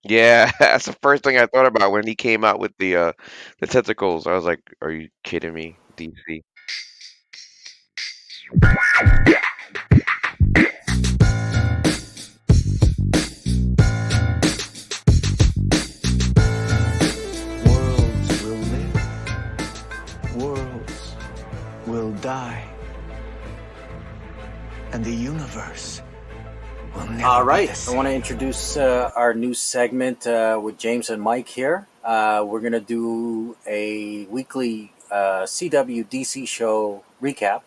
Yeah, that's the first thing I thought about when he came out with the tentacles. I was like, "Are you kidding me, DC?" Worlds will live, worlds will die, and the universe will All never be right, the I want to same. introduce our new segment with James and Mike here. We're going to do a weekly CWDC show recap.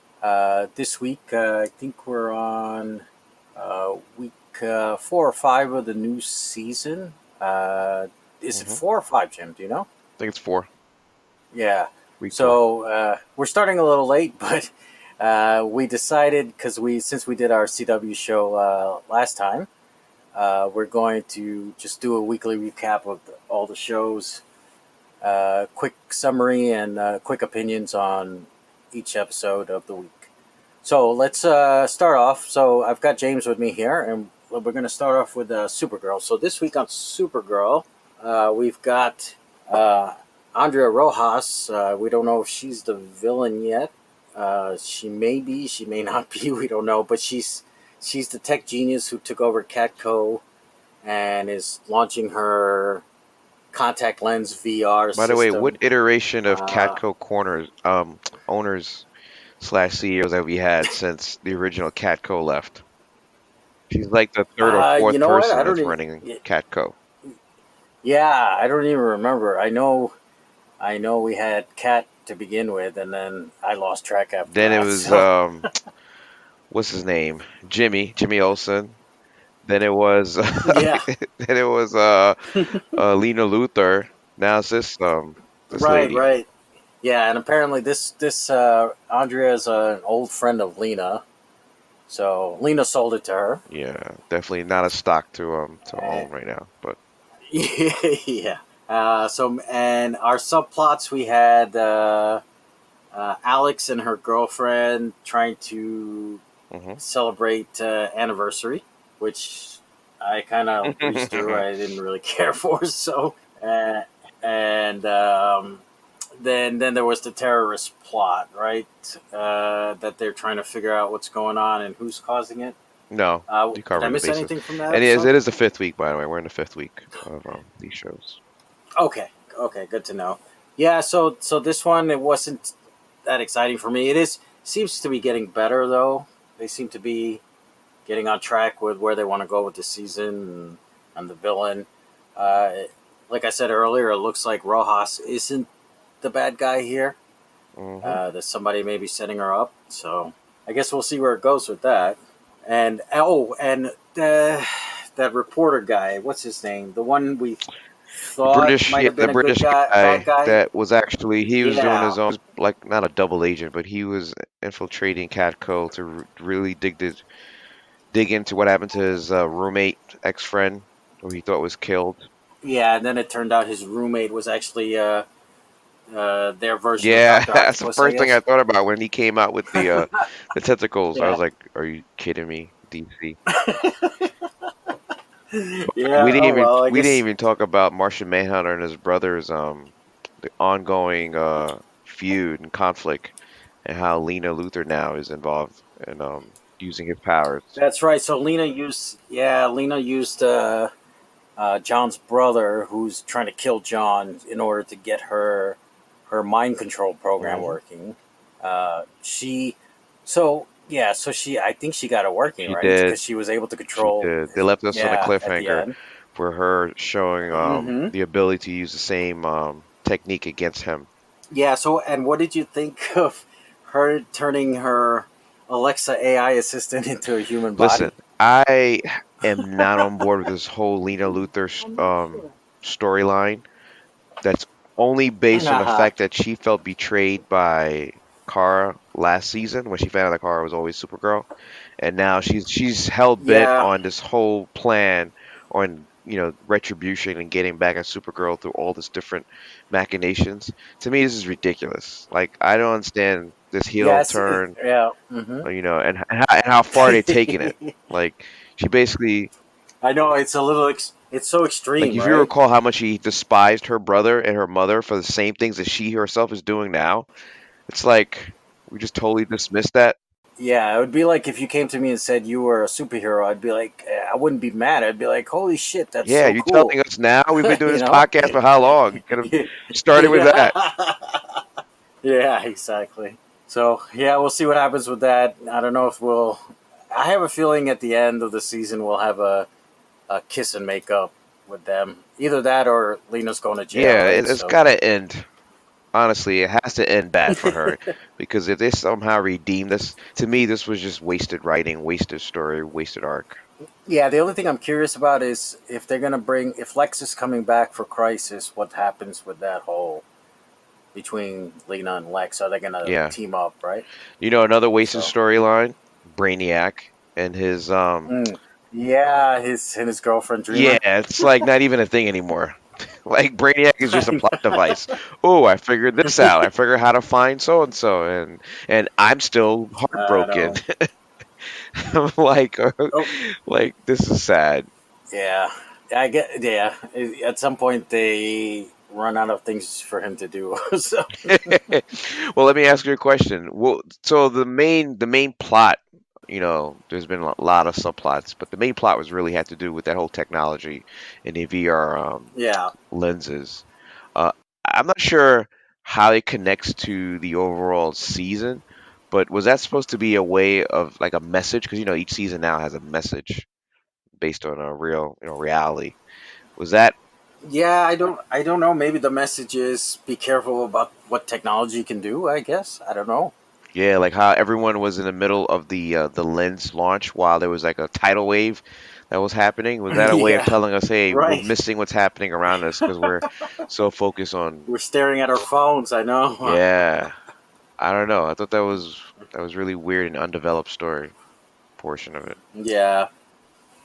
This week, I think we're on week 4 or 5 of the new season. Is it Hmm. 4 or 5, Jim? Do you know? I think it's 4, Yeah. week 4. So we're starting a little late, but we decided because since we did our CW show last time, we're going to just do a weekly recap of all the shows, quick summary, and quick opinions on each episode of the week. So let's start off. So I've got James with me here, and we're going to start off with Supergirl. So this week on Supergirl, we've got uh, Andrea Rojas. We don't know if she's the villain yet. She may be, she may not be. We don't know, but she's the tech genius who took over Catco and is launching her contact lens VR By the way, what system. iteration of Uh, Catco Corners owners slash CEOs have we had since the original Catco left? She's like the third or you fourth know what? person that's running Catco. Yeah, I don't even remember. I know we had Cat to begin with, and then I lost track after Then it that. was So what's his name? Jimmy Olsen. Then it was yeah, then it was Lena Luthor. Now it's this right, lady. right. Yeah, and apparently this Andrea is an old friend of Lena, so Lena sold it to her. Yeah, definitely not a stock to Uh, own right now. But yeah. So and our subplots we had Alex and her girlfriend trying to hmm celebrate anniversary, which I kind of breezed through. I didn't really care for. So uh, and then there was the terrorist plot, right? That they're trying to figure out what's going on and who's causing it. no, you Did I covered the miss bases. anything from that And episode? it is the fifth week, by the way. We're in the fifth week of these shows. Okay, okay, good to know. Yeah, so this one it wasn't that exciting for me. It is seems to be getting better though. They seem to be getting on track with where they want to go with the season and the villain. Like I said earlier, it looks like Rojas isn't the bad guy here. hmm That somebody may be setting her up. So I guess we'll see where it goes with that. And oh, and that reporter guy, what's his name? The one we thought might have The been a good British guy, bad guy guy. that was actually he was doing Yeah, his own, like not a double agent, but he was infiltrating Catco to really dig into what happened to his roommate, ex friend, who he thought was killed. yeah. And then it turned out his roommate was actually their version of Yeah, Doctor that's the Octopus, I first thing I guess. thought about when he came out with the tentacles. I Yeah, was like, "Are you kidding me, DC?" yeah. Oh well, I We didn't guess even talk about Martian Manhunter and his brothers the ongoing feud and conflict and how Lena Luthor now is involved in using his powers. that's right. So Lena used John's brother, who's trying to kill John, in order to get her mind control program Hmm. working. She, so yeah, so she, I think she got it working She right did. because she was able to She control. did. They left us on a Yeah, at the cliffhanger end. for her showing Mm-hmm. the ability to use the same technique against him. Yeah. So, and what did you think of her turning her Alexa AI assistant into a human Listen, body? I am not on board with this whole Lena Luthor storyline. That's only based on the Uh-huh. fact that she felt betrayed by Kara last season when she found out that Kara was always Supergirl, and now she's hell bent Yeah. on this whole plan on retribution and getting back at Supergirl through all this different machinations. To me, this is ridiculous. Like I don't understand this heel Yes. turn, Yeah. Mm-hmm. and how far they taking it. Like she basically I know it's a little. it's so Like extreme, if you right? recall how much he despised her brother and her mother for the same things that she herself is doing now, it's like we just totally dismissed that. Yeah, it would be like if you came to me and said you were a superhero. I'd be like, I wouldn't be mad. I'd be like, holy shit, that's Yeah, so you cool. telling us now? We've been doing You this know? podcast for how long? You could have started with that. Yeah. Yeah, exactly. So yeah, we'll see what happens with that. I don't know if we'll. I have a feeling at the end of the season we'll have a kiss and make up with them. Either that or Lena's going to jail, Yeah, right? it's So got to end. Honestly, it has to end bad for her because if they somehow redeem this, to me, this was just wasted writing, wasted story, wasted arc. yeah, the only thing I'm curious about is if they're going to bring if Lex is coming back for Crisis, what happens with that whole between Lena and Lex? Are they going to Yeah. team up, right? Another wasted So storyline, Brainiac and his mm, yeah, his and his girlfriend yeah, Dreamer. it's like not even a thing anymore. Like Brainiac is just a plot device. Oh, I figured this out. I figured how to find so and so, and I'm still I heartbroken. know. I'm like, Oh, like this is sad. yeah, I get. Yeah, at some point they run out of things for him to do. So Well, let me ask you a question. Well, so the main plot, there's been a lot of subplots, but the main plot was really had to do with that whole technology and the VR yeah, lenses. Uh, I'm not sure how it connects to the overall season, but was that supposed to be a way of like a message? Because each season now has a message based on a real, reality. Was that yeah. I don't know. Maybe the message is be careful about what technology can do. I guess I don't know. Yeah, like how everyone was in the middle of the lens launch while there was like a tidal wave that was happening. Was that a way of Yeah, telling us, hey, we're right. missing what's happening around us because we're so focused on, We're staring at our phones. I know. yeah, I don't know. I thought that was really weird and undeveloped story portion of it. Yeah,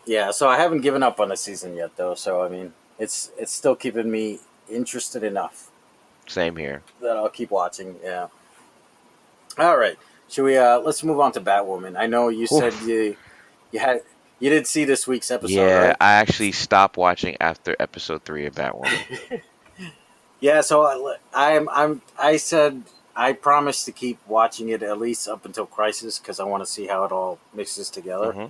yeah. So I haven't given up on the season yet, though. So I mean, it's still keeping me interested enough Same here. that I'll keep watching. Yeah. All right. Should we? Let's move on to Batwoman. I know you said Oof. you had you did see this week's episode, Yeah, right? I actually stopped watching after episode 3 of Batwoman. Yeah. So I said I promised to keep watching it at least up until Crisis because I want to see how it all mixes together. Hmm.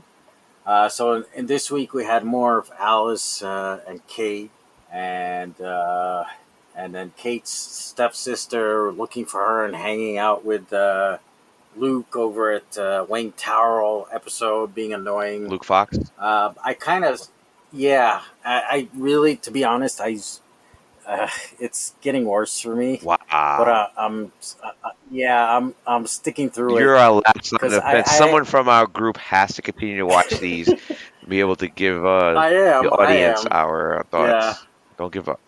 So in this week we had more of Alice and Kate, and and then Kate's stepsister looking for her and hanging out with Luke over at Wayne Tower episode, being annoying. Luke Fox. I kind of, yeah, I really, to be honest, uh, it's getting worse for me. But Wow. yeah, I'm sticking through it You're our last line because of defense. Someone from our group has to continue to watch these to be able to give the I audience am, our yeah, thoughts. Don't give up.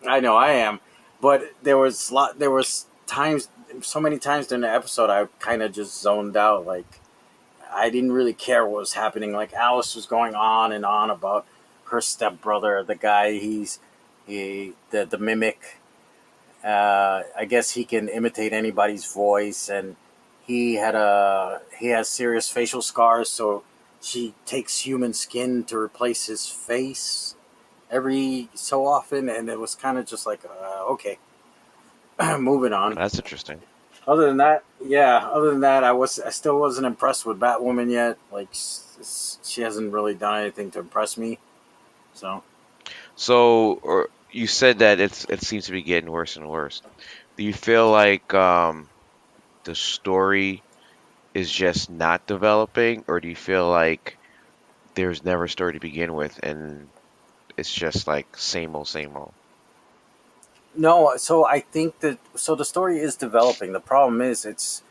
I know I am. But there was times, so many times during the episode, I kind of just zoned out. Like I didn't really care what was happening. Like Alice was going on and on about her stepbrother, the guy the mimic. I guess he can imitate anybody's voice, and he has serious facial scars, so she takes human skin to replace his face every so often, and it was kind of just like okay, moving on. That's interesting. Other than that, yeah. Other than that, I still wasn't impressed with Batwoman yet. Like she hasn't really done anything to impress me. So So, or you said that it seems to be getting worse and worse. Do you feel like the story is just not developing, or do you feel like there's never a story to begin with and it's just like same old, same old? no, so I think that so the story is developing. The problem is it's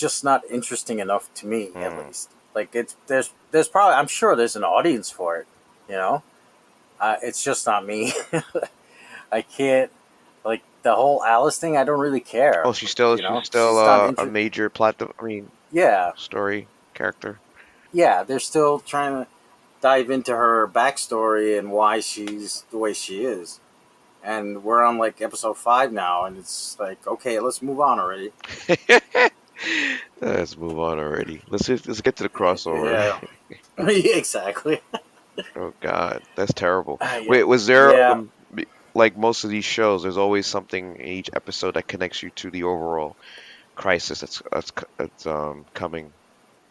just not interesting enough to me, at Hmm. least. Like there's probably I'm sure there's an audience for it. You know, it's just not me. I can't like the whole Alice thing. I don't really care. Oh, she's You know, still she's not a interested. major plot. I mean, Yeah, story character. yeah. They're still trying to dive into her backstory and why she's the way she is. And we're on like episode 5 now, and it's like, okay, let's move on already. Let's move on already. Let's get to the crossover. Yeah, yeah, exactly. Oh God, that's terrible. Yeah, Wait, was there yeah. like most of these shows, there's always something in each episode that connects you to the overall crisis that's coming.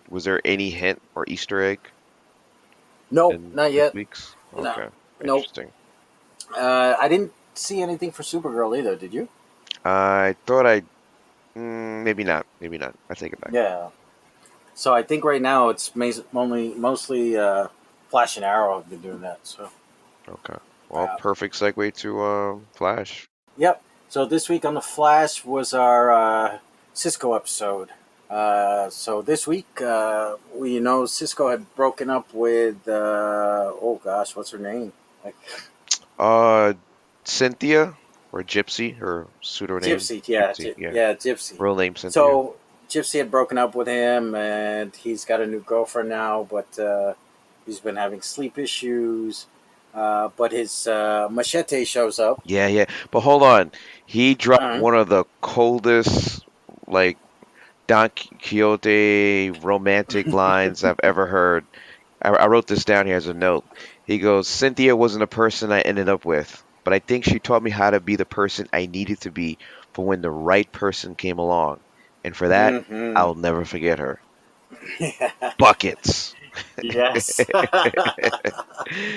Was there any hint or Easter egg Nope, in not this yet. week's? No, Okay, nope. interesting. I didn't see anything for Supergirl either. Did you? I thought maybe not, maybe not. I take it back. Yeah. So I think right now it's mostly Flash and Arrow have been doing that. So Okay. Well, uh, perfect segue to Flash. yep. So this week on the Flash was our Cisco episode. So this week, we know Cisco had broken up with oh gosh, what's her name? Like Uh, Cynthia or Gypsy, her pseudonym Gypsy, yeah, Gypsy. Yeah, yeah, Gypsy. real name Cynthia. So Gypsy had broken up with him, and he's got a new girlfriend now, but he's been having sleep issues. But his machete shows up. Yeah, yeah. But hold on, he dropped Uh, one of the coldest, like Don Quixote romantic lines I've ever heard. I wrote this down here as a note. He goes, Cynthia wasn't a person I ended up with, but I think she taught me how to be the person I needed to be for when the right person came along. And for that, mm-hmm. I'll never forget her. Buckets. Yes,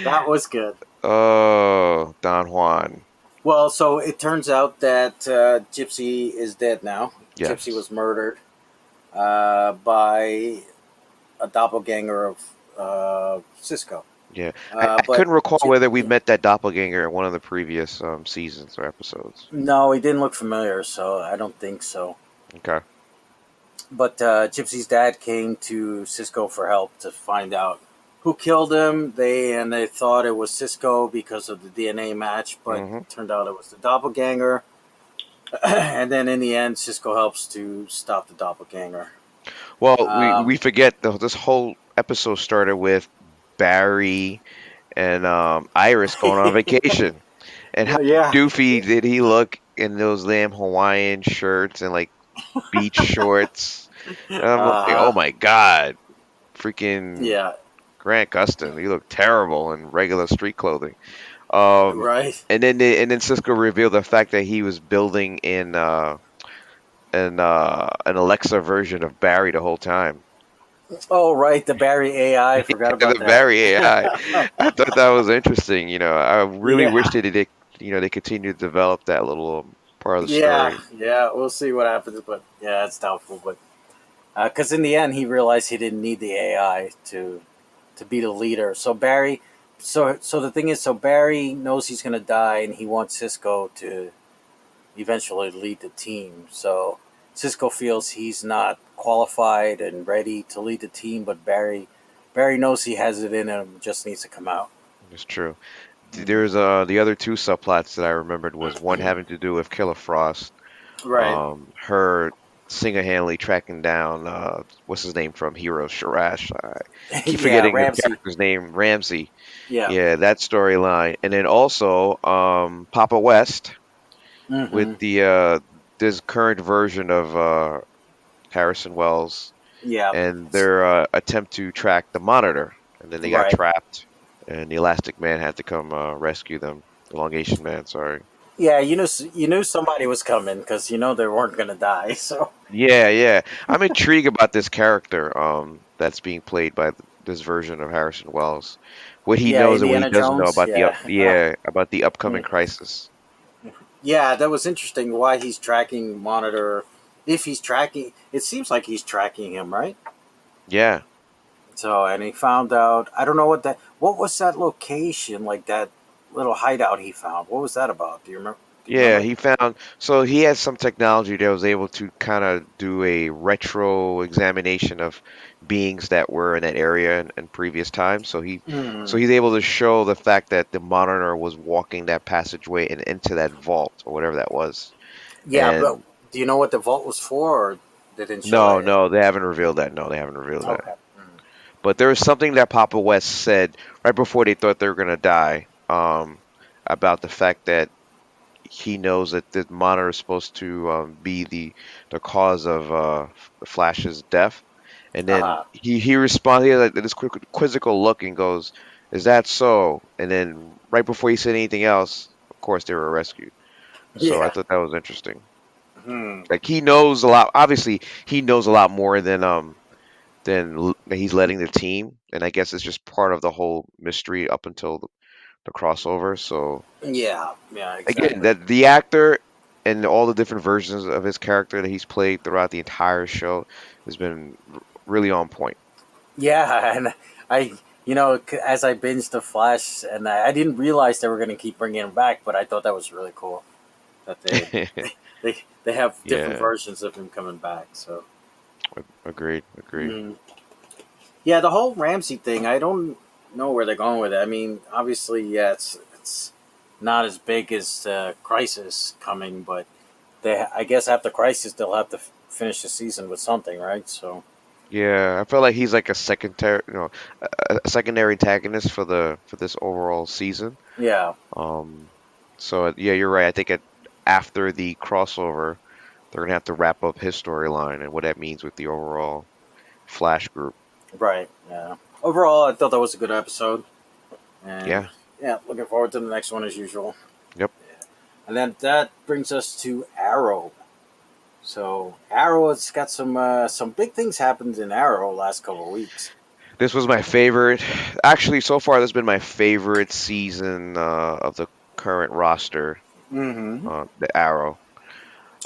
that was good. Oh, Don Juan. Well, so it turns out that Gypsy is dead now. Gypsy Yes. was murdered by a doppelganger of Cisco. Yeah. I But couldn't recall Gy- whether we met that doppelganger in one of the previous seasons or episodes. no, he didn't look familiar, so I don't think so. Okay. But Gypsy's dad came to Cisco for help to find out who killed him. They thought it was Cisco because of the DNA match, but hmm turned out it was the doppelganger. And then in the end, Cisco helps to stop the doppelganger. Well, Um, we forget this whole episode started with Barry and Iris going on vacation, and how yeah, doofy did he look in those damn Hawaiian shirts and like beach shorts? And I'm like, oh uh, my God, freaking yeah, Grant Gustin, he looked terrible in regular street clothing. Um, right. and then Cisco revealed the fact that he was building in an Alexa version of Barry the whole time. Oh, right, the Barry AI. I forgot about The that. Barry AI. I thought that was interesting. I really wish Yeah, they continue to develop that little part of the yeah, story. yeah. We'll see what happens, but yeah, it's doubtful. But because in the end, he realized he didn't need the AI to be the leader. So Barry, so the thing is, so Barry knows he's going to die, and he wants Cisco to eventually lead the team. So Cisco feels he's not qualified and ready to lead the team, but Barry knows he has it in him, just needs to come out. It's true. Mm. There's the other two subplots that I remembered was one having to do with Killer Frost, Right. her single-handedly tracking down what's his name from Heroes, Sharash. I keep Yeah, forgetting the Ramsey. character's name, Ramsey. Yeah. Yeah, that storyline, and then also Papa West with Mm-hmm. the this current version of Harrison Wells Yeah. and their attempt to track the Monitor, and then they got Right. trapped, and the Elastic Man had to come rescue them. Elongation Man, sorry. Yeah, you knew somebody was coming because you know they weren't gonna die. So Yeah, yeah. I'm intrigued about this character that's being played by this version of Harrison Wells. What he yeah, knows and what he Indiana doesn't know Jones. about Yeah. about the upcoming Mm. crisis. Yeah, that was interesting. Why he's tracking Monitor? If he's tracking, it seems like he's tracking him, right? Yeah. So, and he found out. I don't know what that. What was that location? Like that little hideout he found. What was that about? Do you remember? Do you Yeah, remember? he found so he had some technology that was able to kind of do a retro examination of beings that were in that area in previous times. So Mm. he's able to show the fact that the monitor was walking that passageway and into that vault or whatever that was. Yeah, but And do you know what the vault was for? Or they didn't show no, that yet. no, they haven't revealed that. No, they haven't revealed that. Okay. Mm. But there was something that Papa West said right before they thought they were gonna die, about the fact that he knows that the monitor is supposed to be the cause of Flash's death, and then Uh-huh. he responds. He has like this quizzical look and goes, Is that so? And then right before he said anything else, of course they were rescued. So I Yeah. thought that was interesting. Hmm. Like he knows a lot. Obviously, he knows a lot more than he's letting the team, and I guess it's just part of the whole mystery up until the crossover. So Yeah. Yeah. again, Exactly. that the actor and all the different versions of his character that he's played throughout the entire show has been really on point. Yeah, and as I binged the Flash, and I didn't realize they were going to keep bringing him back, but I thought that was really cool that they have different Yeah, versions of him coming back. So, agreed, agreed. mm. Yeah, the whole Ramsey thing, I don't know where they're going with it. I mean, obviously, yeah, it's not as big as Crisis coming, but I guess after Crisis, they'll have to finish the season with something, right? So, Yeah, I feel like he's like a secondary, a secondary antagonist for this overall season. yeah, Um, so yeah, you're right. I think after the crossover, they're gonna have to wrap up his storyline and what that means with the overall Flash group. right, yeah. Overall, I thought that was a good episode. And Yeah. yeah, looking forward to the next one as usual. Yep. And then that brings us to Arrow. So Arrow has got some big things happened in Arrow last couple of weeks. This was my favorite. Actually, so far, this has been my favorite season of the current roster, Mm-hmm. the Arrow.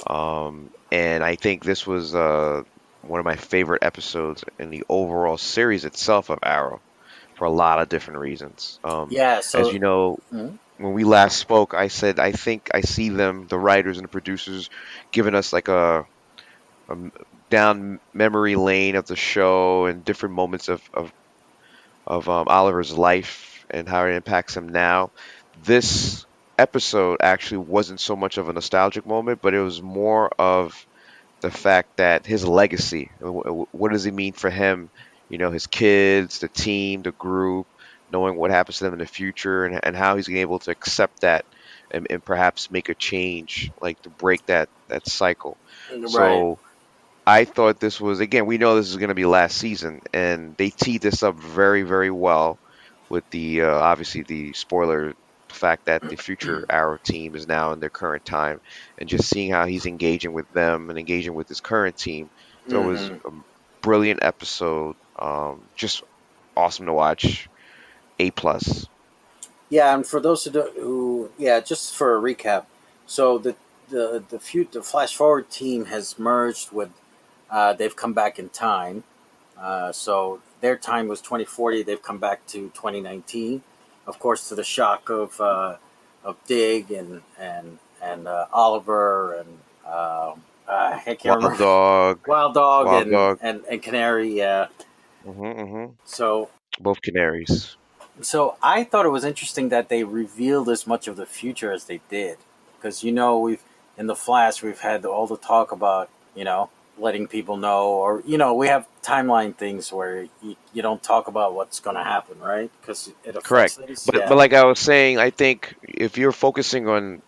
And I think this was one of my favorite episodes in the overall series itself of Arrow for a lot of different reasons. Yeah. As So you know, mhm. when we last spoke, I said I think I see them, the writers and the producers, giving us like a down memory lane of the show and different moments of Oliver's life and how it impacts him now. This episode actually wasn't so much of a nostalgic moment, but it was more of the fact that his legacy, what does it mean for him? His kids, the team, the group, knowing what happens to them in the future, and how he's able to accept that and perhaps make a change, like to break that cycle. Right. So I thought this was, again, we know this is going to be last season, and they teed this up very, very well with the obviously the spoiler fact that the future Arrow team is now in their current time, and just seeing how he's engaging with them and engaging with his current team. So it was Mm-hmm. a brilliant episode, just awesome to watch. A plus. Yeah, and for those yeah, just for a recap, so the Flash Forward team has merged with, they've come back in time. So their time was 2040. They've come back to 2019, of course, to the shock of Dig and Oliver and I can't Wild remember Dog, Wild Dog Wild Dog. and Canary. Yeah. Hmm. So Both canaries. so I thought it was interesting that they revealed as much of the future as they did, because we've in the Flash we've had all the talk about letting people know, or we have timeline things where you don't talk about what's going to happen, right? Because it affects Correct. things. But Yeah. like I was saying, I think if you're focusing on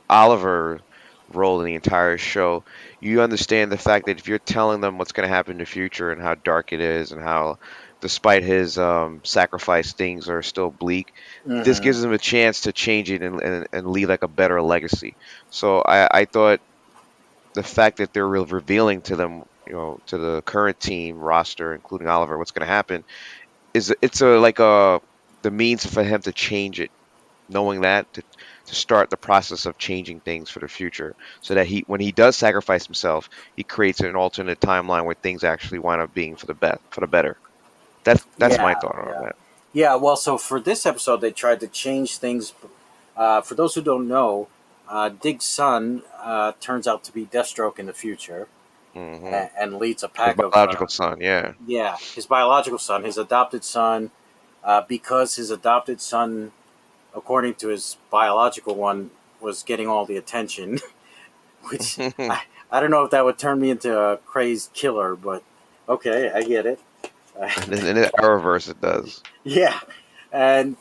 Oliver role in the entire show, you understand the fact that if you're telling them what's going to happen in the future and how dark it is and how, despite his sacrifice, things are still bleak, this Hmm. gives them a chance to change it and leave like a better legacy. So I thought the fact that they're revealing to them, to the current team roster, including Oliver, what's going to happen it's a like a the means for him to change it, knowing that to start the process of changing things for the future, so that he when he does sacrifice himself, he creates an alternate timeline where things actually wind up being for the better. That's my Yeah. thought on Yeah. that. Yeah. Well, so for this episode, they tried to change things. For those who don't know, Dig's son turns out to be Deathstroke in the future, Hmm. and leads a His pack of biological son, yeah. yeah, his biological son, his adopted son, because his adopted son, according to his biological one, was getting all the attention, which And I don't know if that would turn me into a crazed killer, but okay, I get it. in the Arrowverse, it does. Yeah, and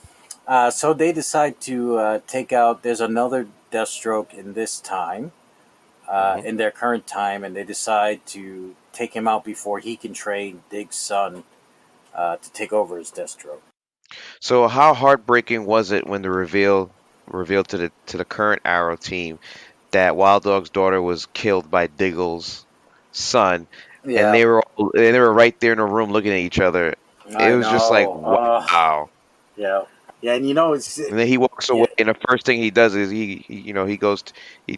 so they decide to take out. There's another Deathstroke in this time, Hmm. in their current time, and they decide to take him out before he can train Dig's son to take over as Deathstroke. So how heartbreaking was it when the revealed to the current Arrow team that Wild Dog's daughter was killed by Diggle's son, and Yeah, they were right there in a room looking at each other. It I was just like, know. wow. Yeah, yeah, and you know it's And then he walks yeah. away, and the first thing he does is he goes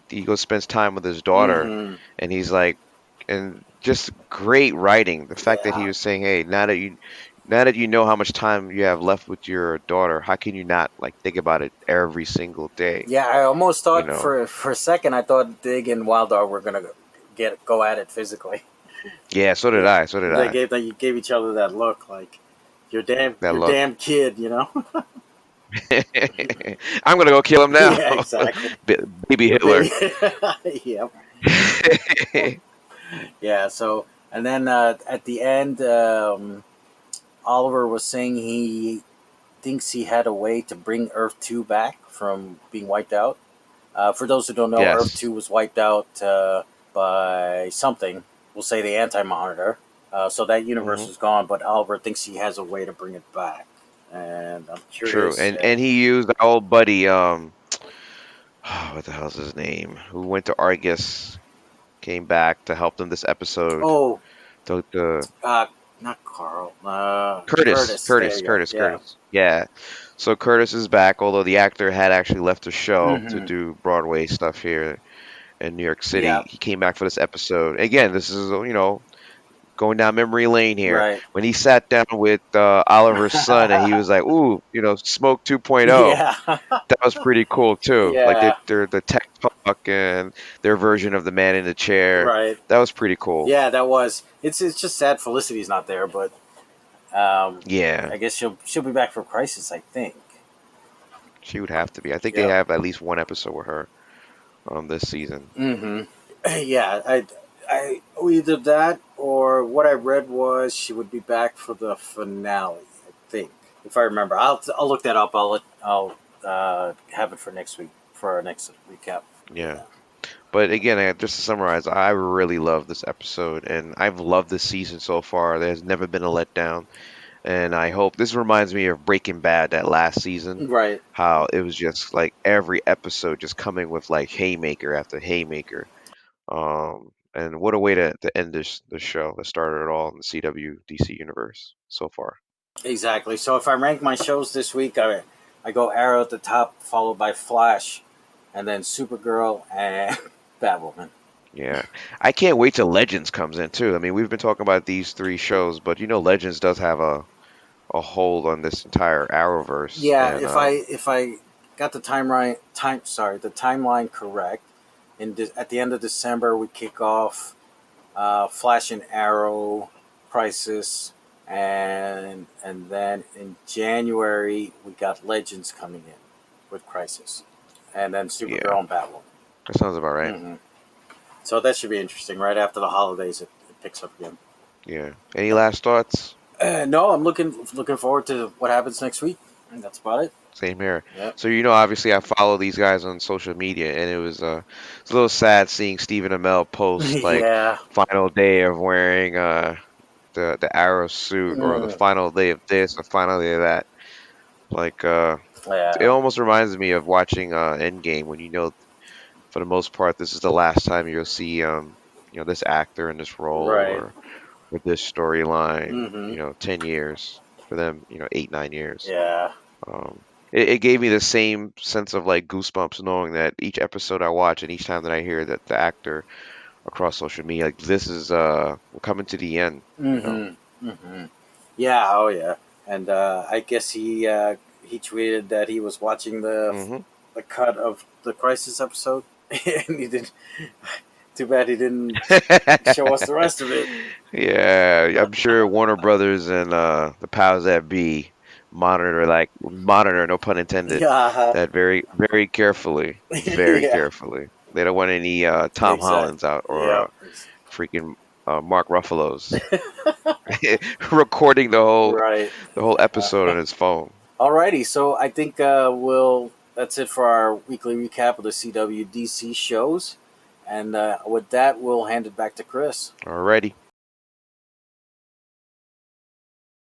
he goes spends time with his daughter, Mm-hmm. and he's like, and just great writing. The fact that he Yeah, was saying, hey, now that you know how much time you have left with your daughter, how can you not like think about it every single day? yeah. I almost You thought know? for a second I thought Dig and Wild Dog were gonna go at it physically. Yeah, so did Yeah, I. So did they I. gave each other that look like That your look. damn kid, you know. I'm gonna go kill him now, Yeah, exactly. baby Hitler. Baby. Yep. Yeah. So and then at the end, Oliver was saying he thinks he had a way to bring Earth 2 back from being wiped out. For those who don't know, Earth Yes. 2 was wiped out by something. We'll say the Anti Monitor. So that universe Hmm. is gone, but Oliver thinks he has a way to bring it back. And I'm True. curious. And he used our old buddy what the hell's his name? Who went to Argus, came back to help them this episode. Oh, The uh, not Carl. Curtis, Curtis. There Curtis, you go. Curtis, Yeah. Curtis. Yeah. So Curtis is back, although the actor had actually left the show to Mm-hmm. do Broadway stuff here in New York Yeah. City. He came back for this episode. Again, this is going down memory lane here. Right. When he sat down with Oliver's son and he was like, "Ooh, Smoke 2.0." Yeah. That was pretty cool too. Like Yeah. they're the tech talk and their version of the man in the chair. Right. That was pretty cool. Yeah, that was. It's just sad Felicity's not there, but Yeah, I guess she'll be back for Crisis. I think. she would have to be. I think they Yeah. have at least one episode with her this season. Mm-hmm. Yeah. I either that or what I read was she would be back for the finale. I think, if I remember. I'll look that up. I'll have it for next week for our next recap. Yeah. Yeah. But again, just to summarize, I really love this episode, and I've loved this season so far. There's never been a letdown. And I hope this reminds me of Breaking Bad that last season, Right. how it was just like every episode just coming with like haymaker after haymaker. And what a way to end this show that started it all in the CW DC universe so far. Exactly. So if I rank my shows this week, I go Arrow at the top, followed by Flash, and then Supergirl and Batwoman. Yeah, I can't wait till Legends comes in too. I mean, we've been talking about these three shows, but Legends does have a hold on this entire Arrowverse, Yeah, and if I got the timeline correct, at the end of December we kick off Flash and Arrow, Crisis, and then in January we got Legends coming in with Crisis, and then yeah, Supergirl and Batwoman. that sounds about right. Hmm. So that should be interesting. Right after the holidays, it picks up again. Yeah. Any last thoughts? No, I'm looking forward to what happens next week. And that's about it. Same here. Yep. So obviously I follow these guys on social media, and it's a little sad seeing Stephen Amell post like Yeah. final day of wearing the Arrow suit, or the Mm, final day of this, the final day of that. Like it yeah. almost reminds me of watching Endgame, when for the most part this is the last time you'll see this actor in this role, Right. or with this storyline. Mm-hmm. 10 years for them. 8 9 years. Yeah. It gave me the same sense of like goosebumps knowing that each episode I watch and each time that I hear that the actor across social media, like, this is we're coming to the end. Mm-hmm. Mm-hmm. Yeah. Oh, yeah. And I guess he tweeted that he was watching Hmm. the cut of the Crisis episode, and he did. Too bad he didn't show us the rest of it. Yeah, I'm sure Warner Brothers and the powers that be monitor, no pun intended, Yeah. that very very carefully, very Yeah. carefully. They don't want any Tom Exactly. Hollands out, or Yeah. freaking Mark Ruffalo's recording Right. the whole episode on his phone. Alrighty, so I think that's it for our weekly recap of the CWDC shows, and with that, we'll hand it back to Chris. Alrighty.